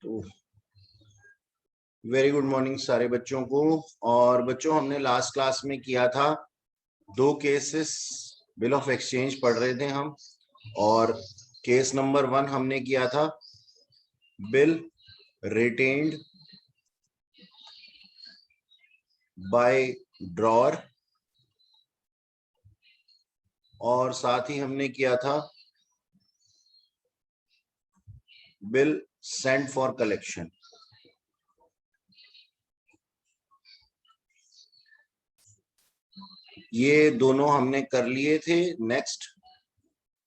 तो very good morning सारे बच्चों को। और बच्चों, हमने लास्ट क्लास में किया था दो केसेस, बिल ऑफ एक्सचेंज पढ़ रहे थे हम। और केस नंबर 1 हमने किया था बिल रिटेन्ड बाय ड्रॉअर, और साथ ही हमने किया था बिल सेंट फॉर कलेक्शन। ये दोनों हमने कर लिए थे। नेक्स्ट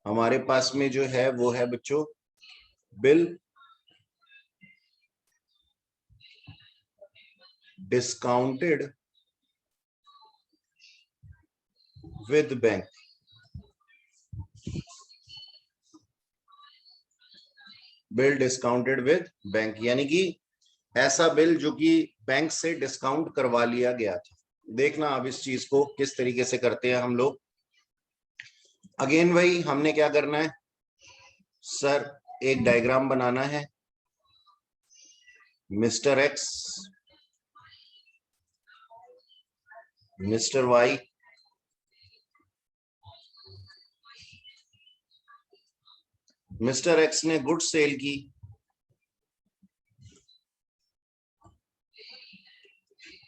हमारे पास में जो है वो है बच्चों bill discounted with bank. Bill discounted with bank यानी कि ऐसा बिल जो कि बैंक से डिस्काउंट करवा लिया गया था। देखना अब इस चीज को किस तरीके से करते हैं हम लोग। अगेन वही हमने क्या करना है सर, एक डायग्राम बनाना है। Mister x, mister y, mister x ने गुड्स सेल की,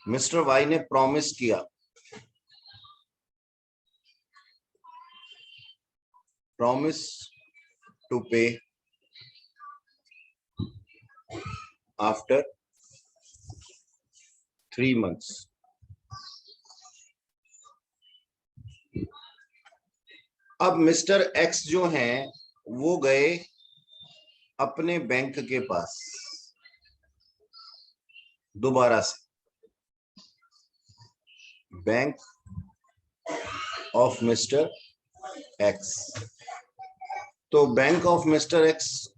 मिस्टर वाई ने प्रॉमिस किया, promise to pay after 3 months। अब मिस्टर एक्स जो हैं वो गए अपने बैंक के पास दोबारा से, बैंक ऑफ मिस्टर एक्स। तो बैंक ऑफ मिस्टर एक्स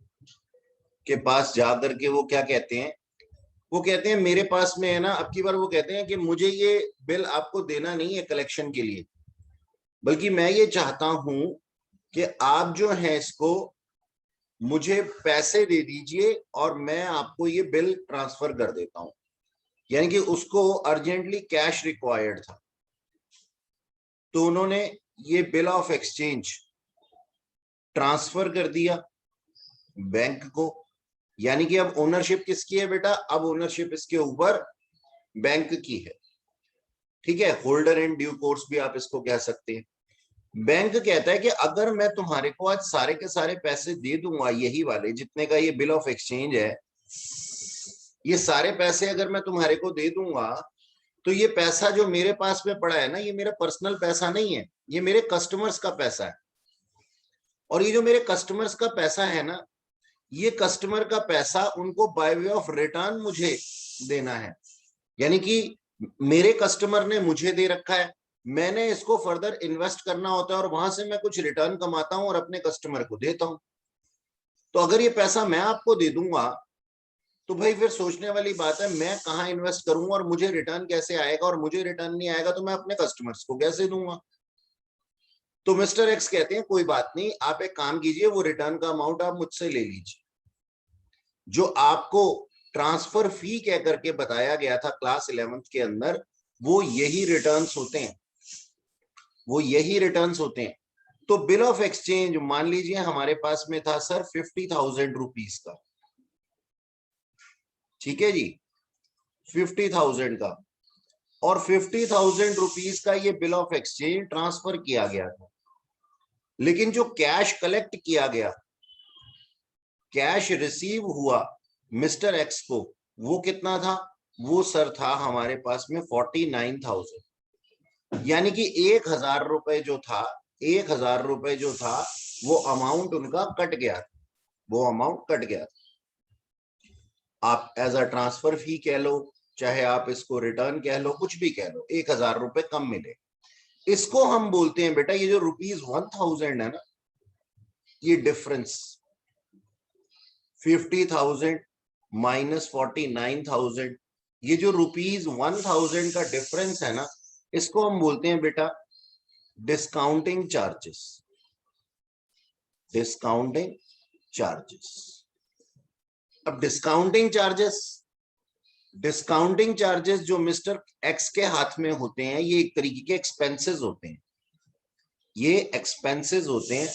के पास जाकर के वो क्या कहते हैं, वो कहते हैं मेरे पास में है ना, अब की बार वो कहते हैं कि मुझे ये बिल आपको देना नहीं है कलेक्शन के लिए, बल्कि मैं ये चाहता हूं कि आप जो है इसको मुझे पैसे दे दीजिए और मैं आपको ये बिल ट्रांसफर कर देता हूं। यानी कि उसको अर्जेंटली कैश रिक्वायर्ड था, तो उन्होंने ये बिल ऑफ एक्सचेंज ट्रांसफर कर दिया बैंक को। यानी कि अब ओनरशिप किसकी है बेटा, अब ओनरशिप इसके ऊपर बैंक की है। ठीक है, होल्डर इन ड्यू कोर्स भी आप इसको कह सकते हैं। बैंक कहता है कि अगर मैं तुम्हारे को आज सारे के सारे पैसे दे दूंगा, यही वाले जितने का ये बिल ऑफ एक्सचेंज है, ये सारे पैसे अगर मैं तुम्हारे को दे दूंगा, तो ये पैसा जो मेरे पास में पड़ा है ना, ये मेरा पर्सनल पैसा नहीं है, ये मेरे कस्टमर्स का पैसा है। और ये जो मेरे कस्टमर्स का पैसा है ना, ये कस्टमर का पैसा उनको बाय वे ऑफ रिटर्न मुझे देना है। यानी कि मेरे कस्टमर ने मुझे दे रखा है, मैंने इसको फर्दर इन्वेस्ट करना होता है और वहां से मैं कुछ रिटर्न कमाता हूं और अपने कस्टमर को देता हूं। तो अगर ये पैसा मैं आपको दे दूंगा तो भाई फिर सोचने वाली बात है, मैं कहाँ इन्वेस्ट करूंगा और मुझे रिटर्न कैसे आएगा, और मुझे रिटर्न नहीं आएगा तो मैं अपने कस्टमर्स को कैसे दूंगा। तो मिस्टर एक्स कहते हैं कोई बात नहीं, आप एक काम कीजिए, वो रिटर्न का अमाउंट आप मुझसे ले लीजिए। जो आपको ट्रांसफर फी कह करके बताया गया था क्लास 11th के अंदर, वो यही रिटर्न्स होते हैं, वो यही रिटर्न्स होते हैं। तो बिल ऑफ एक्सचेंज मान लीजिए हमारे पास में था सर 50,000 रुपीज का। ठीक है जी, 50,000 का, और 50,000 रुपीज का ये बिल ऑफ एक्सचेंज ट्रांसफर किया गया था। लेकिन जो कैश कलेक्ट किया गया, कैश रिसीव हुआ मिस्टर एक्स को, वो कितना था, वो सर था हमारे पास में 49,000। यानी कि 1,000 रुपए जो था, 1,000 रुपए जो था वो अमाउंट उनका कट गया, वो अमाउंट कट गया। आप एज अ ट्रांसफर फी कह लो, चाहे आप इसको रिटर्न कह लो, कुछ भी कह लो, 1,000 रुपए कम मिले। इसको हम बोलते हैं बेटा, ये जो ₹1,000 है ना, ये डिफरेंस 50,000 माइनस 49,000, ये जो ₹1,000 का डिफरेंस है ना, इसको हम बोलते हैं बेटा डिस्काउंटिंग चार्जेस। Discounting charges. अब डिस्काउंटिंग चार्जेस जो मिस्टर एक्स के हाथ में होते हैं, ये एक तरीके के एक्सपेंसेस होते हैं, ये एक्सपेंसेस होते हैं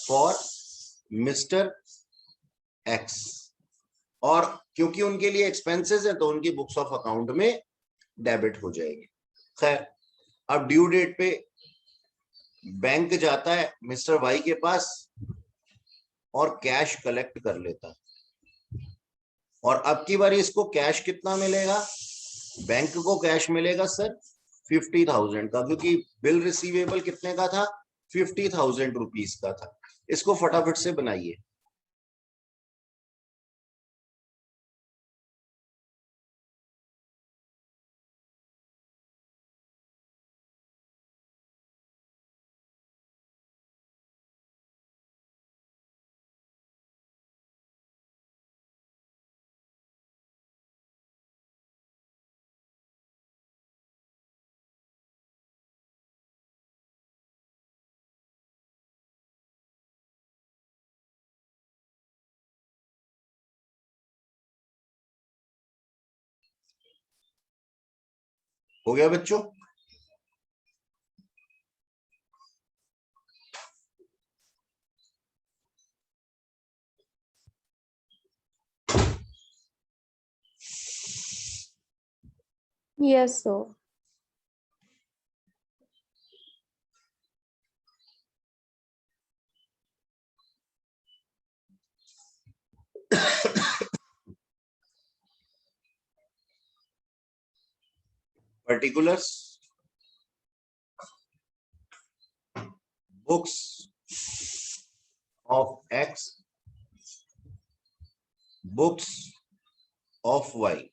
फॉर मिस्टर एक्स, और क्योंकि उनके लिए एक्सपेंसेस है तो उनकी बुक्स ऑफ अकाउंट में डेबिट हो जाएंगे। खैर, अब ड्यू डेट पे बैंक जाता है मिस्टर वाई के पास और कैश कलेक्ट कर लेता है, और अब की बार इसको कैश कितना मिलेगा? बैंक को कैश मिलेगा सर 50,000 का, क्योंकि बिल रिसीवेबल कितने का था? 50,000 रुपीज का था। इसको फटाफट से बनाइए। हो गया बच्चों? Yes, sir. Particulars, books of x, books of y.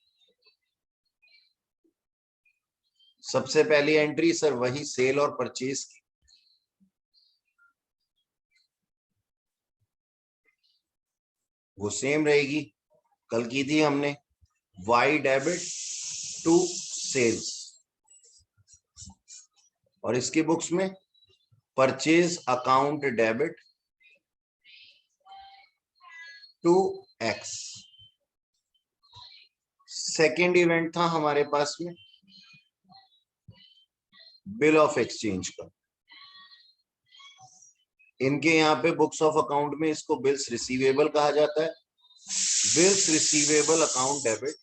सबसे पहली एंट्री सर वही सेल और परचेज की, वो सेम रहेगी, कल की थी हमने, वाई डेबिट टू सेल्स, और इसकी बुक्स में purchase account debit to x. Second event था हमारे पास में बिल ऑफ एक्सचेंज का, इनके यहाँ पे बुक्स ऑफ अकाउंट में इसको बिल्स रिसीवेबल कहा जाता है। Bills receivable account debit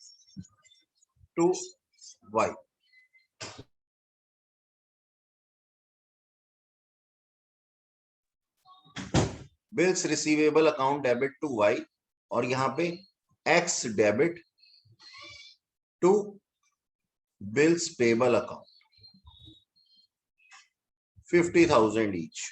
to y. Bills receivable account debit to y, और यहां पे x debit to bills payable account 50,000 each.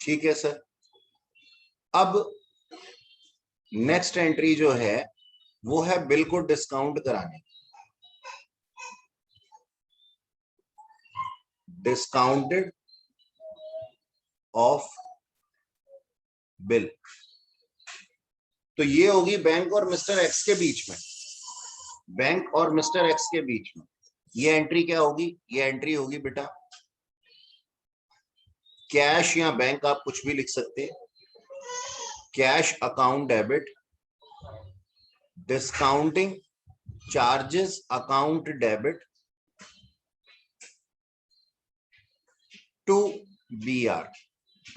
ठीक है सर। अब नेक्स्ट एंट्री जो है वो है बिल को डिस्काउंट कराने, डिस्काउंटेड ऑफ बिल। तो ये होगी बैंक और मिस्टर एक्स के बीच में, बैंक और मिस्टर एक्स के बीच में ये एंट्री क्या होगी? ये एंट्री होगी बेटा कैश, या बैंक आप कुछ भी लिख सकते हैं, cash account debit discounting charges account debit to B R.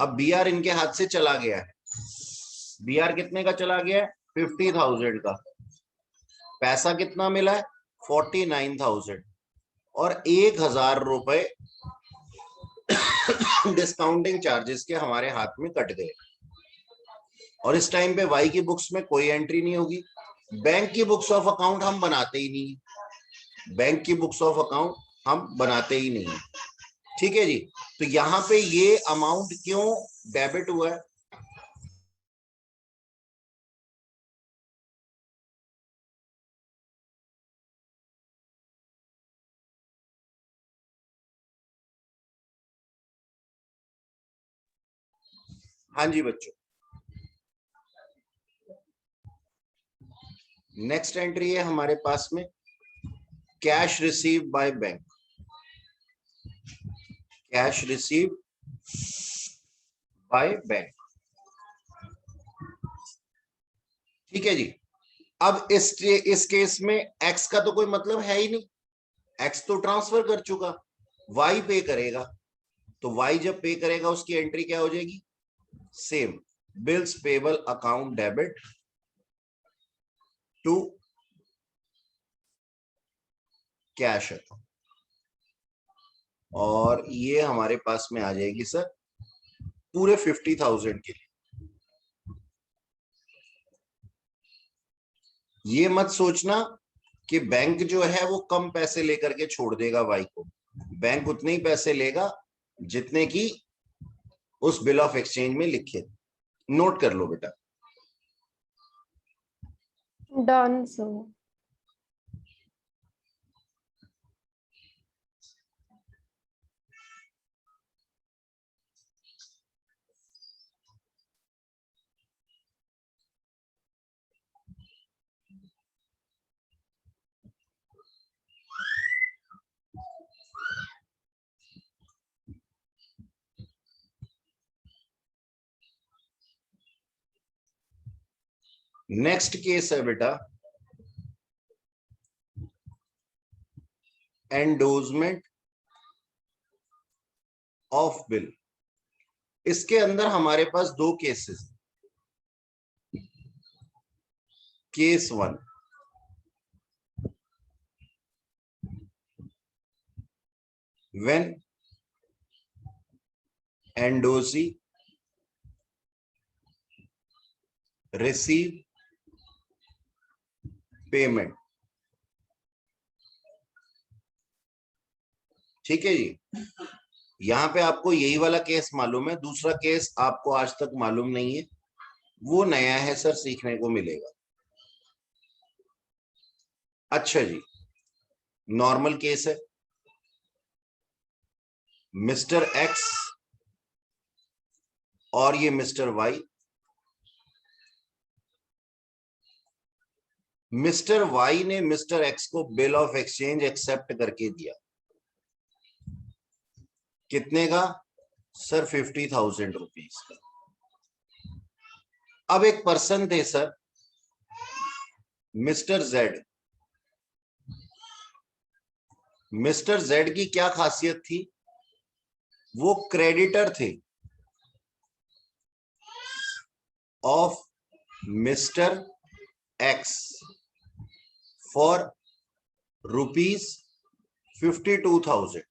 अब बी आर इनके हाथ से चला गया है, बी आर कितने का चला गया है? 50,000 का। पैसा कितना मिला है? 49,000, और 1,000 रुपए डिस्काउंटिंग चार्जेस के हमारे हाथ में कट गए, और इस टाइम पे वाई की बुक्स में कोई एंट्री नहीं होगी। बैंक की बुक्स ऑफ अकाउंट हम बनाते ही नहीं, बैंक की बुक्स ऑफ अकाउंट हम बनाते ही नहीं। ठीक है जी। तो यहां पे ये अमाउंट क्यों डेबिट हुआ है? हाँ जी बच्चों, नेक्स्ट एंट्री है हमारे पास में cash receive by bank, cash receive by bank. ठीक है जी। अब इस केस में एक्स का तो कोई मतलब है ही नहीं, एक्स तो ट्रांसफर कर चुका, वाई पे करेगा, तो वाई जब पे करेगा उसकी एंट्री क्या हो जाएगी, same, bills payable account debit to cash account, और ये हमारे पास में आ जाएगी सर पूरे 50,000 के लिए। ये मत सोचना कि बैंक जो है वो कम पैसे लेकर के छोड़ देगा वाई को, बैंक उतने ही पैसे लेगा जितने की उस बिल ऑफ एक्सचेंज में लिखे। नोट कर लो बेटा। Done, sir. नेक्स्ट केस है बेटा एंडोजमेंट ऑफ बिल। इसके अंदर हमारे पास दो cases, case 1, when एंडोजी receive payment. ठीक है जी। यहां पे आपको यही वाला केस मालूम है, दूसरा केस आपको आज तक मालूम नहीं है, वो नया है सर, सीखने को मिलेगा। अच्छा जी, नॉर्मल केस है, मिस्टर एक्स और ये मिस्टर वाई, मिस्टर वाई ने मिस्टर एक्स को बिल ऑफ एक्सचेंज एक्सेप्ट करके दिया, कितने का सर, 50,000 रुपीज का। अब एक पर्सन थे sir mister Z, mister Z की क्या खासियत थी, वो क्रेडिटर थे of mister x for rupees 52,000,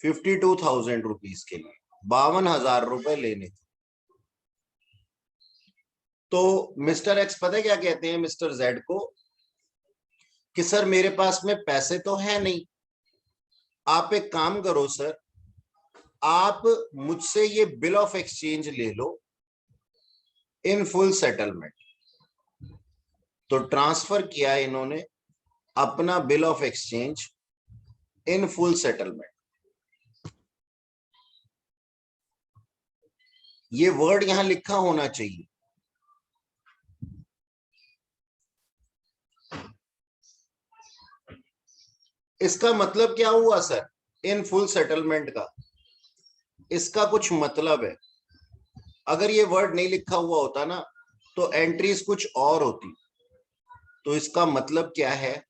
52,000 rupees के लिए 52,000 रुपए लेने थे। तो मिस्टर एक्स पता है क्या कहते हैं मिस्टर जेड को कि सर मेरे पास में पैसे तो है नहीं, आप एक काम करो सर, आप मुझसे ये बिल ऑफ एक्सचेंज ले लो इन फुल सेटलमेंट। तो ट्रांसफर किया इन्होंने अपना bill of exchange in full settlement. ये वर्ड यहां लिखा होना चाहिए, इसका मतलब क्या हुआ सर, इन फुल सेटलमेंट का इसका कुछ मतलब है। अगर ये वर्ड नहीं लिखा हुआ होता ना तो एंट्रीज कुछ और होती। तो इसका मतलब क्या है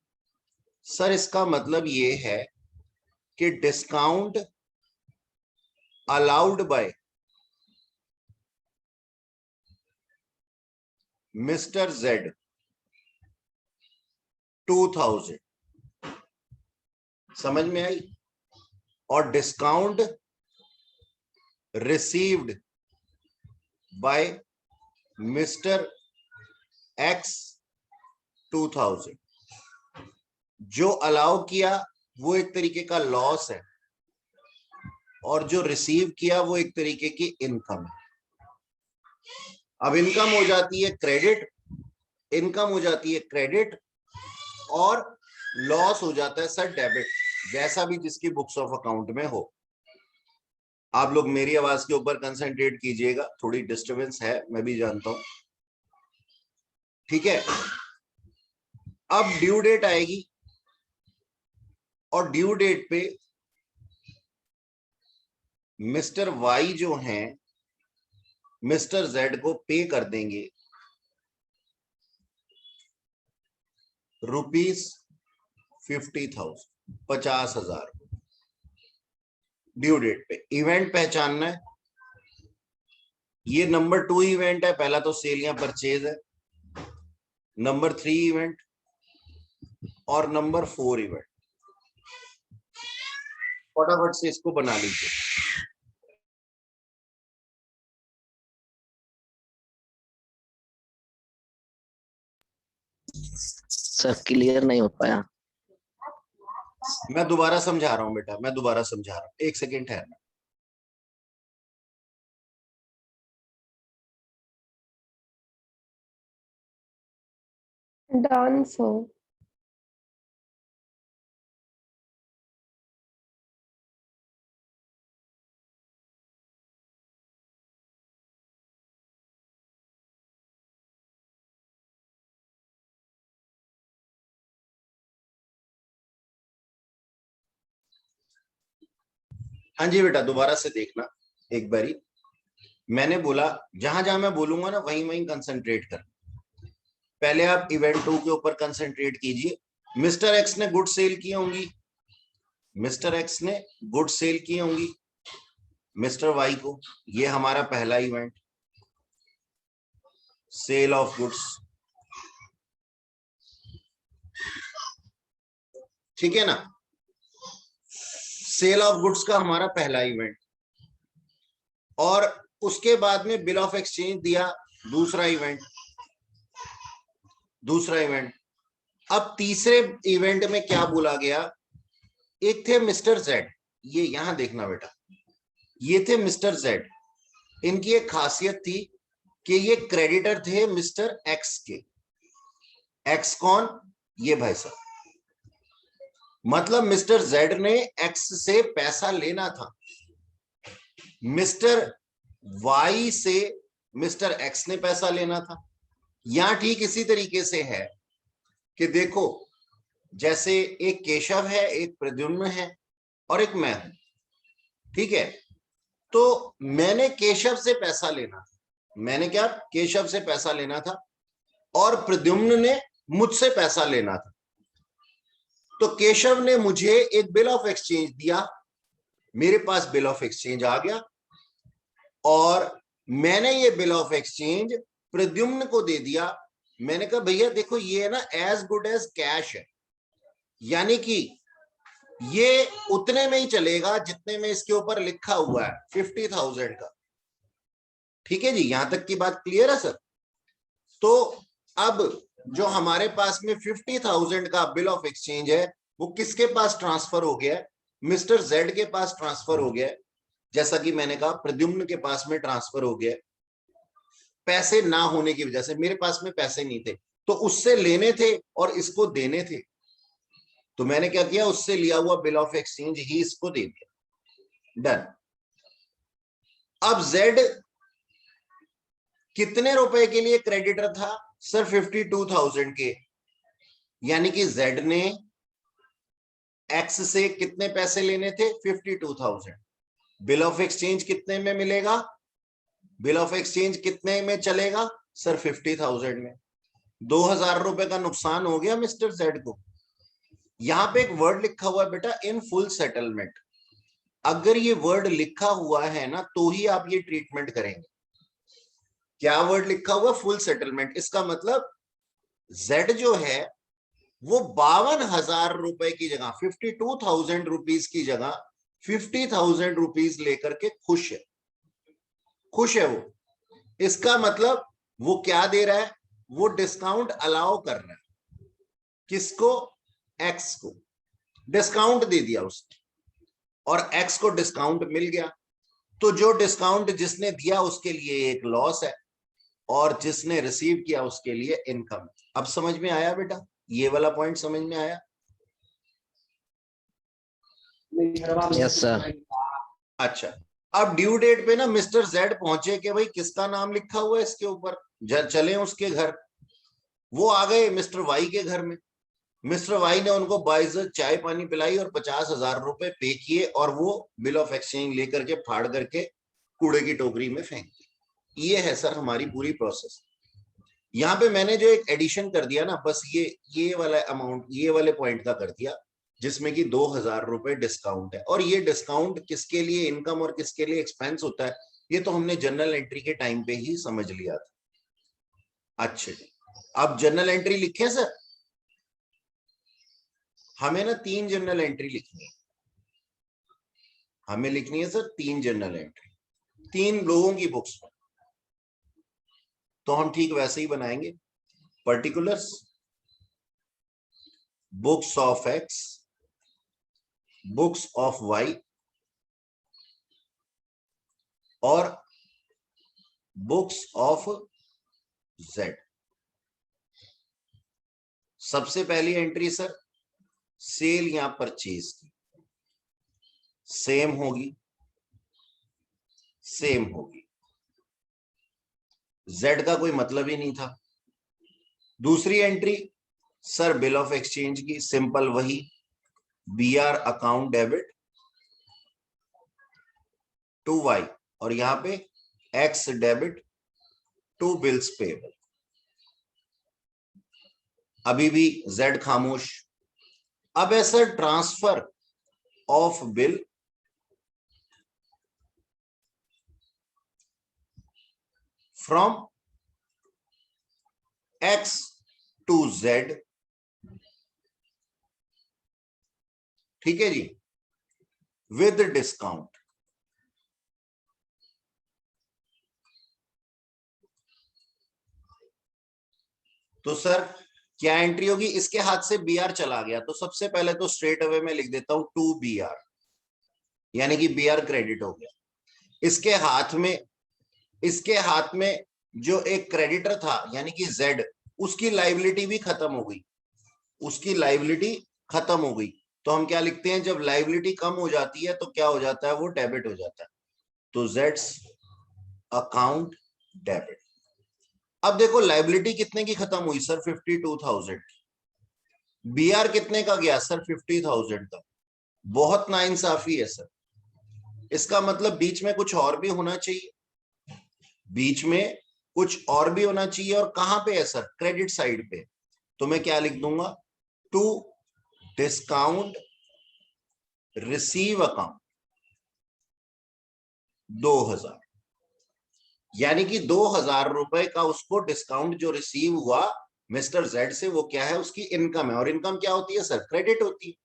सर, इसका मतलब ये है कि discount allowed by mister Z 2,000, समझ में आई, और discount received by mister x 2,000। जो अलाउ किया वो एक तरीके का लॉस है, और जो रिसीव किया वो एक तरीके की इनकम है। अब इनकम हो जाती है क्रेडिट, इनकम हो जाती है क्रेडिट, और लॉस हो जाता है सर डेबिट, जैसा भी जिसकी बुक्स ऑफ अकाउंट में हो। आप लोग मेरी आवाज के ऊपर कंसंट्रेट कीजिएगा, थोड़ी डिस्टरबेंस है मैं भी जानता हूं। ठीक है, अब ड्यू डेट आएगी और ड्यू डेट पे मिस्टर वाई जो हैं मिस्टर जेड को पे कर देंगे ₹50,000, 50,000 ड्यू डेट पे। इवेंट पहचानना है, ये नंबर 2 इवेंट है, पहला तो सेल या परचेज है, नंबर 3 इवेंट और नंबर 4 इवेंट। फटाफट से इसको बना लीजिए। सर क्लियर नहीं हो पाया। मैं दोबारा समझा रहा हूं बेटा, मैं दोबारा समझा रहा हूं, एक सेकेंड ठहरना। Done so. हाँ जी बेटा, दोबारा से देखना एक बारी। मैंने बोला जहां जहां मैं बोलूंगा ना वहीं वहीं कंसंट्रेट कर। पहले आप इवेंट 2 के ऊपर कंसंट्रेट कीजिए। मिस्टर एक्स ने गुड सेल की होंगी, मिस्टर एक्स ने गुड सेल की होंगी मिस्टर वाई को, ये हमारा पहला इवेंट, सेल ऑफ गुड्स। ठीक है ना, सेल ऑफ गुड्स का हमारा पहला इवेंट, और उसके बाद में बिल ऑफ एक्सचेंज दिया, दूसरा इवेंट, दूसरा इवेंट। अब तीसरे इवेंट में क्या बोला गया, एक थे मिस्टर जेड, ये यहां देखना बेटा, ये थे मिस्टर जेड। इनकी एक खासियत थी कि ये क्रेडिटर थे मिस्टर एक्स के। एक्स कौन, ये भाई साहब, मतलब मिस्टर जेड ने एक्स से पैसा लेना था, मिस्टर वाई से मिस्टर एक्स ने पैसा लेना था। यहां ठीक इसी तरीके से है कि देखो, जैसे एक केशव है, एक प्रद्युम्न है और एक मैं हूं, ठीक है। तो मैंने केशव से पैसा लेना था, मैंने क्या, केशव से पैसा लेना था, और प्रद्युम्न ने मुझसे पैसा लेना था। तो केशव ने मुझे एक बिल ऑफ एक्सचेंज दिया, मेरे पास बिल ऑफ एक्सचेंज आ गया, और मैंने ये बिल ऑफ एक्सचेंज प्रद्युम्न को दे दिया। मैंने कहा भैया देखो ये ना एज गुड एज कैश है, यानी कि ये उतने में ही चलेगा जितने में इसके ऊपर लिखा हुआ है 50,000 का। ठीक है जी, यहां तक की बात क्लियर है सर। तो अब जो हमारे पास में 50,000 का बिल ऑफ एक्सचेंज है वो किसके पास ट्रांसफर हो गया है, मिस्टर जेड के पास ट्रांसफर हो गया है। जैसा कि मैंने कहा प्रद्युम्न के पास में ट्रांसफर हो गया, पैसे ना होने की वजह से, मेरे पास में पैसे नहीं थे तो उससे लेने थे और इसको देने थे, तो मैंने क्या किया, उससे लिया हुआ बिल ऑफ एक्सचेंज ही इसको दे दिया, डन। अब जेड कितने रुपए के लिए क्रेडिटर था सर, 52,000 के, यानी कि जेड ने एक्स से कितने पैसे लेने थे, 52,000। बिल ऑफ एक्सचेंज कितने में मिलेगा, बिल ऑफ एक्सचेंज कितने में चलेगा सर, 50,000 में। 2,000 रुपए का नुकसान हो गया मिस्टर जेड को। यहां पे एक वर्ड लिखा हुआ है बेटा, इन फुल सेटलमेंट। अगर ये वर्ड लिखा हुआ है ना तो ही आप ये ट्रीटमेंट करेंगे। क्या वर्ड लिखा हुआ, फुल सेटलमेंट। इसका मतलब जेड जो है वो 52,000 रुपए की जगह, 52,000 रुपीज की जगह 50,000 रुपीज लेकर के खुश है, खुश है वो। इसका मतलब वो क्या दे रहा है, वो डिस्काउंट अलाउ कर रहा है, किसको, एक्स को डिस्काउंट दे दिया उसने, और एक्स को डिस्काउंट मिल गया। तो जो डिस्काउंट जिसने दिया उसके लिए एक लॉस है, और जिसने रिसीव किया उसके लिए इनकम। अब समझ में आया बेटा, ये वाला पॉइंट समझ में आया। Yes sir. अच्छा, अब ड्यू डेट पे ना मिस्टर जेड पहुंचे कि भाई किसका नाम लिखा हुआ है इसके ऊपर, चले उसके घर। वो आ गए मिस्टर वाई के घर में, मिस्टर वाई ने उनको बाइज्जत चाय पानी पिलाई और 50,000 रुपए पे किए और वो बिल ऑफ एक्सचेंज लेकर के फाड़ करके कूड़े की टोकरी में फेंक दी। ये है सर हमारी पूरी प्रोसेस। यहाँ पे मैंने जो एक एडिशन कर दिया ना, बस ये वाला अमाउंट, ये वाले पॉइंट का कर दिया, जिसमें कि 2,000 रुपए डिस्काउंट है। और ये डिस्काउंट किसके लिए इनकम और किसके लिए एक्सपेंस होता है, ये तो हमने जनरल एंट्री के टाइम पे ही समझ लिया था। अच्छा जी, अब जनरल एंट्री लिखे सर। हमें ना 3 जनरल एंट्री लिखनी है, हमें लिखनी है सर 3 जनरल एंट्री, 3 लोगों की बुक्स में। तो हम ठीक वैसे ही बनाएंगे, particulars books of x, books of y और बुक्स ऑफ जेड। सबसे पहली एंट्री सर सेल या परचेज की, सेम होगी, सेम होगी, जेड का कोई मतलब ही नहीं था। दूसरी entry sir bill of exchange की, सिंपल वही, BR account debit to y और यहां पे x debit to bills payable. अभी भी जेड खामोश। अब है sir transfer of bill from x to Z, ठीक है जी, विद डिस्काउंट। तो सर क्या एंट्री होगी, इसके हाथ से बीआर चला गया तो सबसे पहले तो स्ट्रेट अवे में लिख देता हूं टू बीआर, यानी कि बीआर क्रेडिट हो गया। इसके हाथ में जो एक क्रेडिटर था यानी कि जेड, उसकी लाइबिलिटी भी खत्म हो गई, उसकी लाइबिलिटी खत्म हो गई। तो हम क्या लिखते हैं, जब लाइबिलिटी कम हो जाती है तो क्या हो जाता है, वो डेबिट हो जाता है। तो जेड्स अकाउंट डेबिट। अब देखो लाइबिलिटी कितने की खत्म हुई सर, 52,000 की। बीआर कितने का गया सर, 50,000 का। बहुत नाइंसाफी है सर। इसका मतलब बीच में कुछ और भी होना चाहिए, बीच में कुछ और भी होना चाहिए। और कहां पे है सर, क्रेडिट साइड पे। तो मैं क्या लिख दूंगा, टू डिस्काउंट रिसीव अकाउंट 2,000, यानी कि 2,000 रुपए का उसको डिस्काउंट जो रिसीव हुआ मिस्टर जेड से, वो क्या है, उसकी इनकम है। और इनकम क्या होती है सर, क्रेडिट होती है।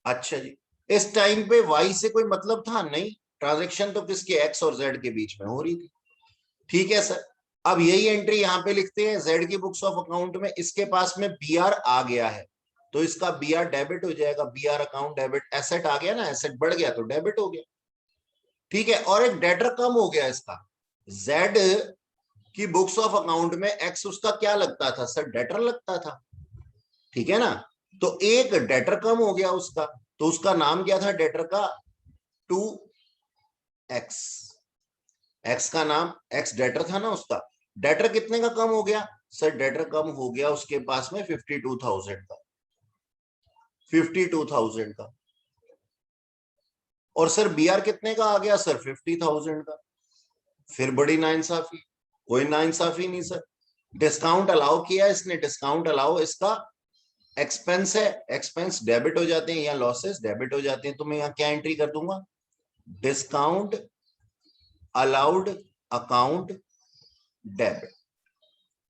अच्छा जी, इस टाइम पे वाई से कोई मतलब था नहीं, ट्रांजैक्शन तो किसके, एक्स और जेड के बीच में हो रही थी। ठीक है सर, अब यही एंट्री यहां पे लिखते हैं जेड की बुक्स ऑफ अकाउंट में। इसके पास में बीआर आ गया है तो इसका बीआर डेबिट हो जाएगा, बीआर अकाउंट डेबिट। एसेट आ गया ना, एसेट बढ़ गया तो डेबिट हो गया। ठीक है, और एक डेटर कम हो गया इसका। जेड की बुक्स ऑफ अकाउंट में एक्स उसका क्या लगता था सर, डेटर लगता था, ठीक है ना। तो एक डेटर कम हो गया उसका, तो उसका नाम क्या था डेटर का, टू एक्स। एक्स का नाम, एक्स डेटर था ना उसका। डेटर कितने का कम हो गया सर, डेटर कम हो गया उसके पास में 52,000 का, 52,000 का। और सर बीआर कितने का आ गया सर, 50,000 का। फिर बड़ी नाइंसाफी, कोई नाइंसाफी नहीं सर। डिस्काउंट अलाउ किया इसने, डिस्काउंट अलाउ इसका एक्सपेंस है, एक्सपेंस डेबिट हो जाते हैं या लॉसेस डेबिट हो जाते हैं। तो मैं यहाँ क्या एंट्री कर दूंगा, डिस्काउंट अलाउड अकाउंट डेबिट।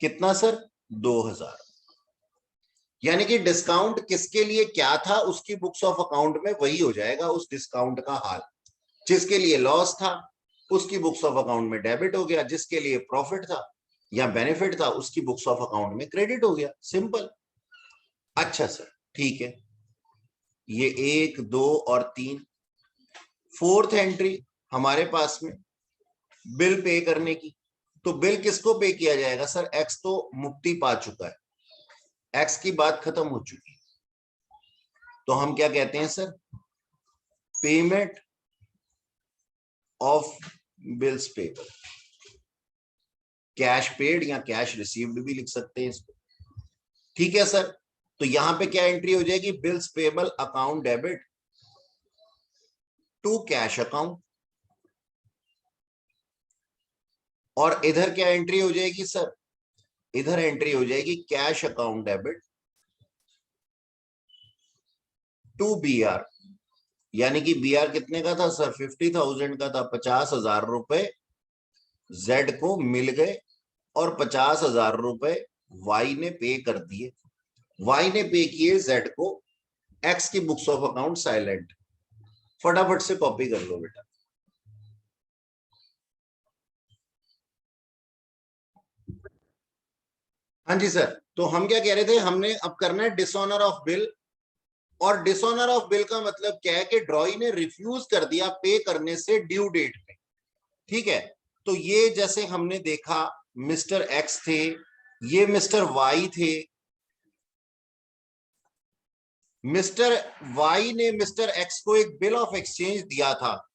कितना सर, 2,000। यानी कि डिस्काउंट किसके लिए क्या था, उसकी बुक्स ऑफ अकाउंट में वही हो जाएगा उस डिस्काउंट का हाल। जिसके लिए लॉस था उसकी बुक्स ऑफ अकाउंट में डेबिट हो गया, जिसके लिए प्रॉफिट था या बेनिफिट था उसकी बुक्स ऑफ अकाउंट में क्रेडिट हो गया, सिंपल। अच्छा सर ठीक है, ये 1 2 और 3। फोर्थ एंट्री हमारे पास में बिल पे करने की। तो बिल किसको पे किया जाएगा सर, एक्स तो मुक्ति पा चुका है, एक्स की बात खत्म हो चुकी है। तो हम क्या कहते हैं sir, payment of bills payable, cash paid या कैश रिसीव्ड भी लिख सकते हैं इसको। ठीक है सर, तो यहां पे क्या एंट्री हो जाएगी, bills payable account debit to cash account, और इधर क्या एंट्री हो जाएगी सर, इधर एंट्री हो जाएगी cash account debit to BR, यानी कि बीआर कितने का था सर, 50,000 का था, 50,000 रुपए जेड को मिल गए और 50,000 रुपए वाई ने पे कर दिए, वाई ने पे किए जेड को, एक्स की बुक्स ऑफ अकाउंट साइलेंट। फटाफट से कॉपी कर लो बेटा। हाँ जी सर, तो हम क्या कह रहे थे, हमने अब करना है डिसऑनर ऑफ बिल, और डिसऑनर ऑफ बिल का मतलब क्या है कि ड्रॉई ने रिफ्यूज कर दिया पे करने से ड्यू डेट पे, ठीक है। तो ये जैसे हमने देखा मिस्टर एक्स थे, ये मिस्टर वाई थे, मिस्टर वाई ने मिस्टर एक्स को एक बिल ऑफ एक्सचेंज दिया था,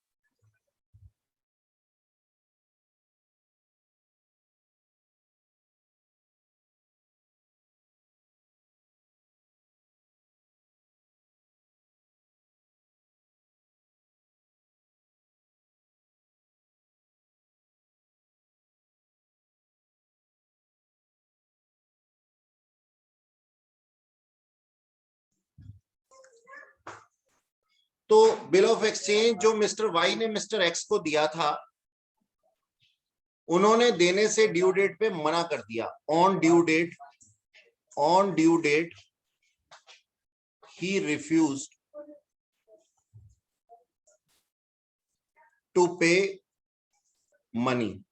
तो बिल ऑफ एक्सचेंज जो मिस्टर वाई ने मिस्टर एक्स को दिया था, उन्होंने देने से ड्यू डेट पे मना कर दिया, on due date, on due date ही रिफ्यूज्ड टू पे मनी।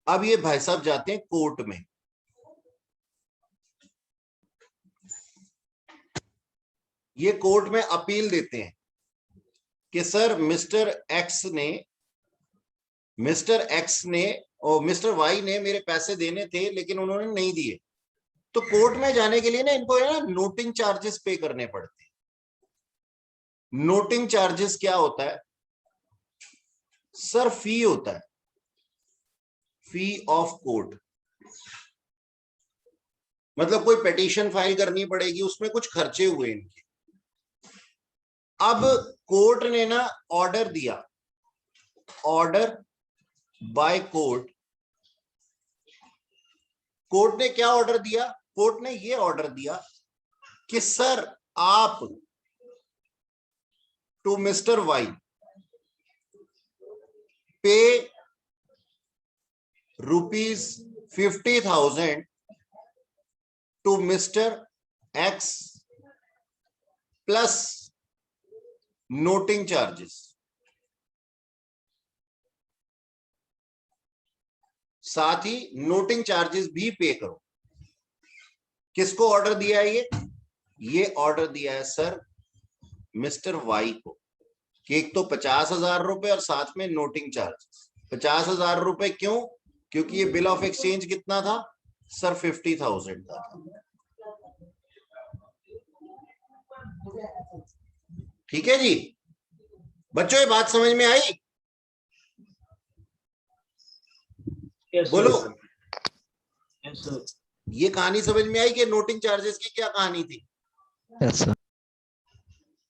अब ये भाई साहब जाते हैं कोर्ट में, ये कोर्ट में अपील देते हैं कि सर मिस्टर एक्स ने और मिस्टर वाई ने मेरे पैसे देने थे लेकिन उन्होंने नहीं दिए। तो कोर्ट में जाने के लिए ना इनको है ना नोटिंग चार्जेस पे करने पड़ते हैं। नोटिंग चार्जेस क्या होता है सर, फी होता है, फी ऑफ कोर्ट, मतलब कोई पिटीशन फाइल करनी पड़ेगी, उसमें कुछ खर्चे हुए इनके। अब कोर्ट ने ना ऑर्डर दिया, ऑर्डर बाय कोर्ट, कोर्ट ने क्या ऑर्डर दिया, कोर्ट ने ये ऑर्डर दिया कि सर आप to mister y pay ₹50,000 to mister x plus noting charges, साथ ही नोटिंग चार्जेस भी पे करो। किसको ऑर्डर दिया है ये ऑर्डर दिया है सर मिस्टर वाई को, कि एक तो 50,000 रुपए और साथ में नोटिंग चार्जेस। 50,000 रुपए क्यों, क्योंकि ये बिल ऑफ एक्सचेंज कितना था सर, 50,000 का था। ठीक है जी बच्चों, ये बात समझ में आई? बोलो ये कहानी समझ में आई कि नोटिंग चार्जेस की क्या कहानी थी? Yes sir.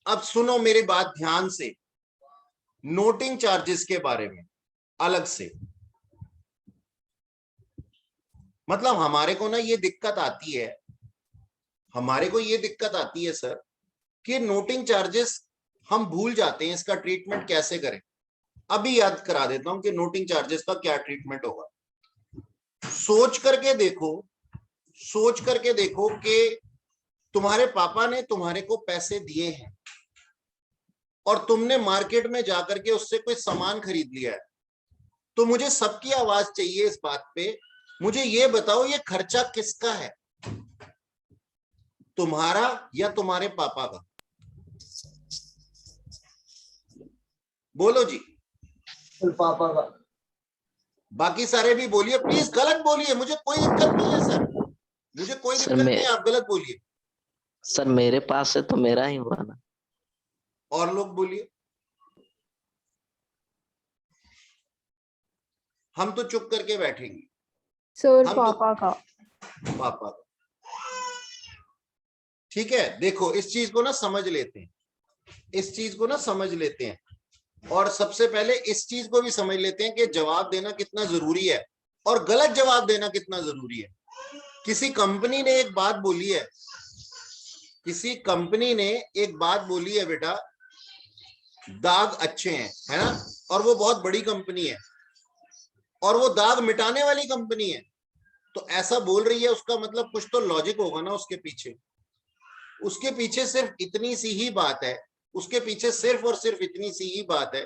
अब सुनो मेरी बात ध्यान से, नोटिंग चार्जेस के बारे में अलग से, मतलब हमारे को ना ये दिक्कत आती है, हमारे को ये दिक्कत आती है सर कि नोटिंग चार्जेस हम भूल जाते हैं, इसका ट्रीटमेंट कैसे करें। अभी याद करा देता हूं कि नोटिंग चार्जेस का क्या ट्रीटमेंट होगा। सोच करके देखो, सोच करके देखो कि तुम्हारे पापा ने तुम्हारे को पैसे दिए हैं और तुमने मार्केट में जाकर के उससे कोई सामान खरीद लिया है, तो मुझे सबकी आवाज चाहिए इस बात पे, मुझे ये बताओ ये खर्चा किसका है, तुम्हारा या तुम्हारे पापा का? बोलो जी। पापा का। बाकी सारे भी बोलिए प्लीज, गलत बोलिए, मुझे कोई दिक्कत नहीं है सर, मुझे कोई सर दिक्कत नहीं है, आप गलत बोलिए। सर मेरे पास से तो मेरा ही हुआ ना। और लोग बोलिए। हम तो चुप करके बैठेंगे। सर हम पापा का। पापा का। ठीक है, देखो इस चीज को ना समझ लेते हैं, इस चीज को ना समझ लेते हैं, और सबसे पहले इस चीज को भी समझ लेते हैं कि जवाब देना कितना जरूरी है और गलत जवाब देना कितना जरूरी है। किसी कंपनी ने एक बात बोली है, किसी कंपनी ने एक बात बोली है बेटा, दाग अच्छे हैं, है ना, और वो बहुत बड़ी कंपनी है और वो दाग मिटाने वाली कंपनी है, तो ऐसा बोल रही है, उसका मतलब कुछ तो लॉजिक होगा ना उसके पीछे। उसके पीछे सिर्फ इतनी सी ही बात है, उसके पीछे सिर्फ और सिर्फ इतनी सी ही बात है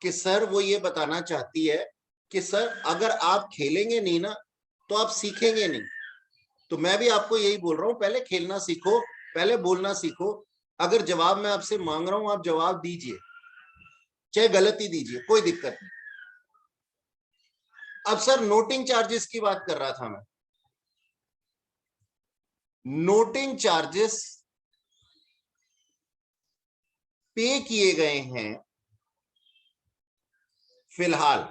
कि सर वो ये बताना चाहती है कि सर अगर आप खेलेंगे नहीं ना तो आप सीखेंगे नहीं। तो मैं भी आपको यही बोल रहा हूं, पहले खेलना सीखो, पहले बोलना सीखो। अगर जवाब मैं आपसे मांग रहा हूं, आप जवाब दीजिए, चाहे गलत ही दीजिए, कोई दिक्कत नहीं। अब सर नोटिंग चार्जेस की बात कर रहा था मैं। नोटिंग चार्जेस पे किए गए हैं फिलहाल,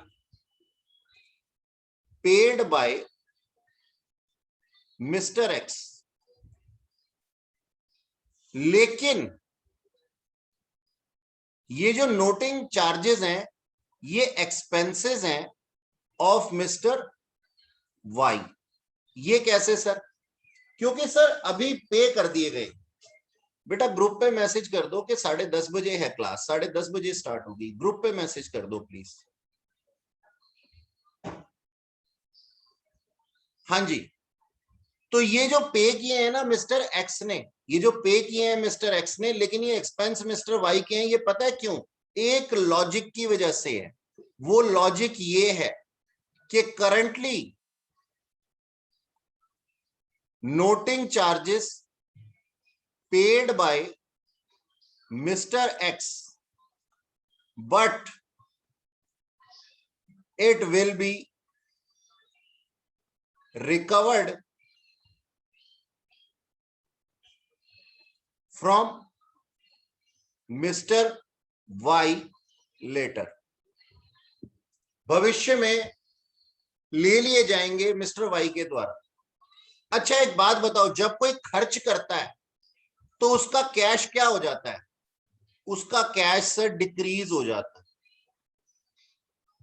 पेड बाय मिस्टर एक्स, लेकिन ये जो नोटिंग चार्जेस हैं ये एक्सपेंसेस हैं ऑफ मिस्टर वाई। ये कैसे सर? क्योंकि सर अभी पे कर दिए गए। बेटा ग्रुप पे मैसेज कर दो कि 10:30 बजे है क्लास, 10:30 बजे स्टार्ट होगी, ग्रुप पे मैसेज कर दो प्लीज। हाँ जी, तो ये जो पे किए हैं ना मिस्टर एक्स ने, ये जो पे किए हैं मिस्टर एक्स ने, लेकिन ये एक्सपेंस मिस्टर वाई के हैं, ये पता है क्यों? एक लॉजिक की वजह से है। वो लॉजिक ये है कि currently noting charges paid by mister x, but it will be recovered from Mr. Y later। भविष्य में ले लिए जाएंगे मिस्टर वाई के द्वारा। अच्छा एक बात बताओ, जब कोई खर्च करता है तो उसका कैश क्या हो जाता है? उसका कैश सर डिक्रीज हो जाता है,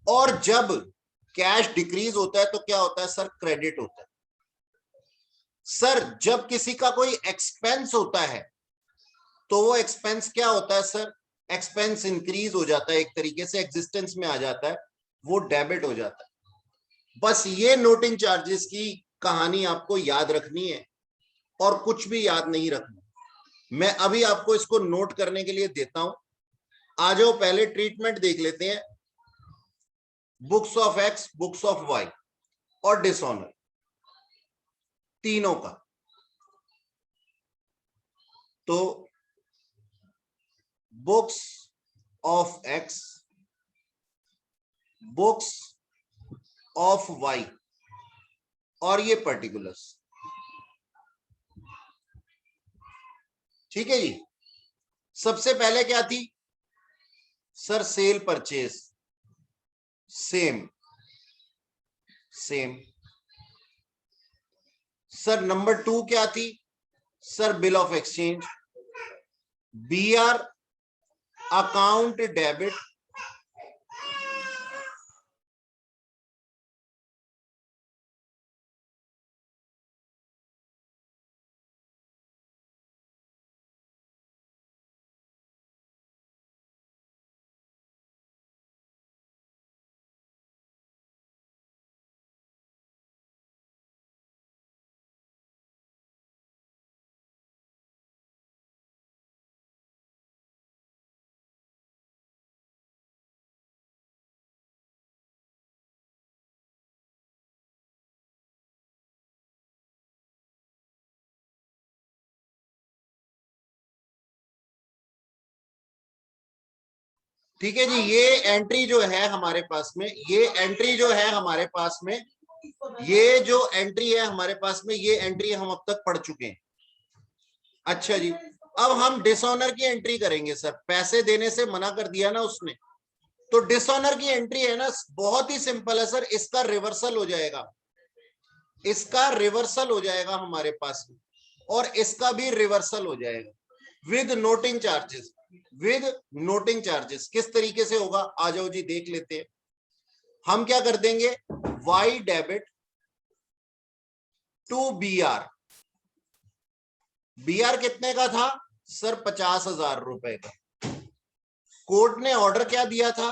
और जब कैश डिक्रीज होता है तो क्या होता है सर? क्रेडिट होता है। सर जब किसी का कोई एक्सपेंस होता है तो वो एक्सपेंस क्या होता है सर? एक्सपेंस इंक्रीज हो जाता है, एक तरीके से एग्जिस्टेंस में आ जाता है, वो डेबिट हो जाता है। बस ये नोटिंग चार्जेस की कहानी आपको याद रखनी है और कुछ भी याद नहीं रखना। मैं अभी आपको इसको नोट करने के लिए देता हूं। आ जाओ पहले ट्रीटमेंट देख लेते हैं, books of x, books of y और डिसऑनर, तीनों का। तो books of x, books of y और ये पर्टिकुलर्स, ठीक है जी। सबसे पहले क्या थी sir? Cell purchase, same same. Sir number 2 क्या थी sir? Bill of exchange, BR account debit, ठीक है जी। ये एंट्री जो है हमारे पास में, ये एंट्री जो है हमारे पास में, ये जो एंट्री है हमारे पास में, ये एंट्री हम अब तक पढ़ चुके हैं। अच्छा जी, अब हम डिसऑनर की एंट्री करेंगे सर। पैसे देने से मना कर दिया ना उसने, तो डिसऑनर की एंट्री है ना, बहुत ही सिंपल है सर, इसका रिवर्सल हो जाएगा। इसका रिवर्सल हो जाएगा हमारे पास में, और इसका भी रिवर्सल हो जाएगा with noting charges. With noting charges किस तरीके से होगा, आ जाओ जी देख लेते हैं। हम क्या कर देंगे, y debit to B R. B R कितने का था सर, 50,000 रुपए का। कोर्ट ने ऑर्डर क्या दिया था,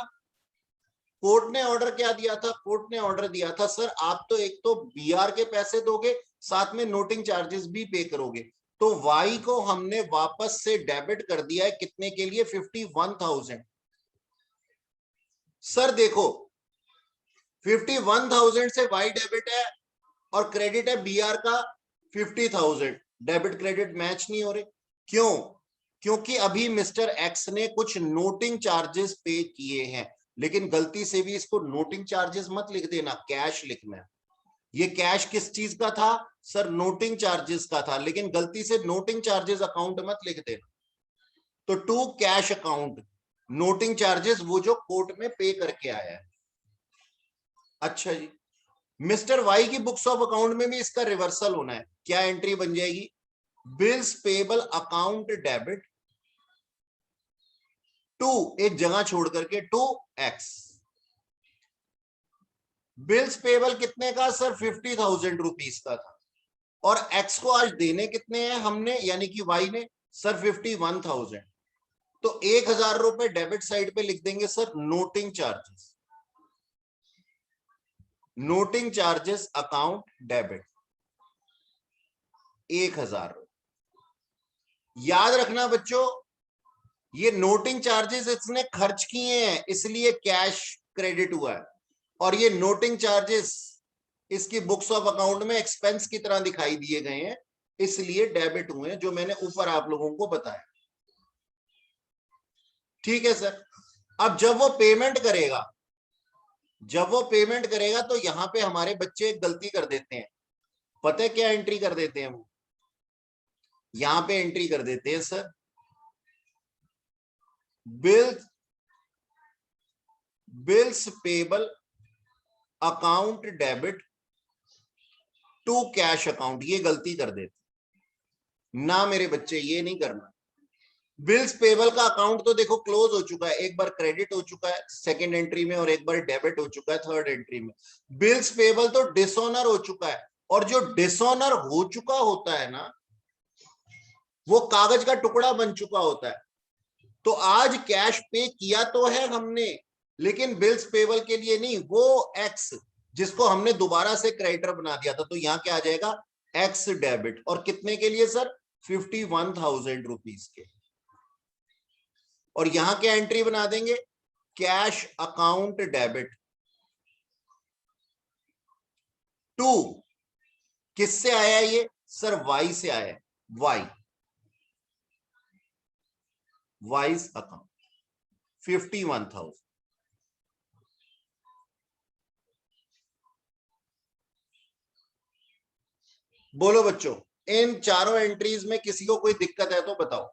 कोर्ट ने ऑर्डर क्या दिया था, कोर्ट ने ऑर्डर दिया था सर आप तो एक तो बीआर के पैसे दोगे, साथ में नोटिंग चार्जेस भी पे करोगे। तो वाई को हमने वापस से डेबिट कर दिया है, कितने के लिए, 51,000। सर देखो 51,000 से वाई डेबिट है और क्रेडिट है बीआर का 50,000। डेबिट क्रेडिट मैच नहीं हो रहे, क्यों, क्योंकि अभी मिस्टर एक्स ने कुछ नोटिंग चार्जेस पे किए हैं। लेकिन गलती से भी इसको नोटिंग चार्जेस मत लिख देना, कैश लिखना है। ये कैश किस चीज का था सर, नोटिंग चार्जेस का था, लेकिन गलती से नोटिंग चार्जेस अकाउंट मत लिख देना। तो to cash account, noting charges वो जो कोर्ट में पे करके आया है। अच्छा जी, मिस्टर वाई की बुक्स ऑफ अकाउंट में भी इसका रिवर्सल होना है। क्या एंट्री बन जाएगी, bills payable account debit to, एक जगह छोड़ करके, टू एक्स। बिल्स पेबल कितने का सर, 50,000 रुपीज का था, और एक्स को आज देने कितने हैं हमने, यानी कि वाई ने सर 51,000। तो 1,000 रुपए डेबिट साइड पे लिख देंगे sir, noting charges, noting charges account debit 1,000। याद रखना बच्चों, ये नोटिंग चार्जेस इसने खर्च किए हैं इसलिए कैश क्रेडिट हुआ है, और ये नोटिंग चार्जेस इसकी बुक्स ऑफ अकाउंट में एक्सपेंस की तरह दिखाई दिए गए हैं, इसलिए डेबिट हुए हैं, जो मैंने ऊपर आप लोगों को बताया। ठीक है सर। अब जब वो पेमेंट करेगा, जब वो पेमेंट करेगा तो यहां पे हमारे बच्चे एक गलती कर देते हैं, पता है क्या एंट्री कर देते हैं वो, यहां पे एंट्री कर देते हैं sir, bills payable account debit to cash account. ये गलती कर देते ना मेरे बच्चे, ये नहीं करना। बिल्स पेबल का अकाउंट तो देखो क्लोज हो चुका है, एक बार क्रेडिट हो चुका है सेकंड एंट्री में, और एक बार डेबिट हो चुका है थर्ड एंट्री में। बिल्स पेबल तो डिसऑनर हो चुका है, और जो डिसऑनर हो चुका होता है ना, वो कागज का टुकड़ा बन चुका होता है। तो आज कैश पे किया तो है हमने, लेकिन बिल्स पेबल के लिए नहीं, वो एक्स जिसको हमने दोबारा से क्रेडिटर बना दिया था, तो यहां क्या आ जाएगा, एक्स डेबिट, और कितने के लिए सर, 51,000 रुपीज के। और यहां क्या एंट्री बना देंगे, कैश अकाउंट डेबिट टू, किससे आया ये सर, वाई से आया, वाइज अकाउंट 51,000। बोलो बच्चों, इन चारों एंट्रीज में किसी को कोई दिक्कत है तो बताओ।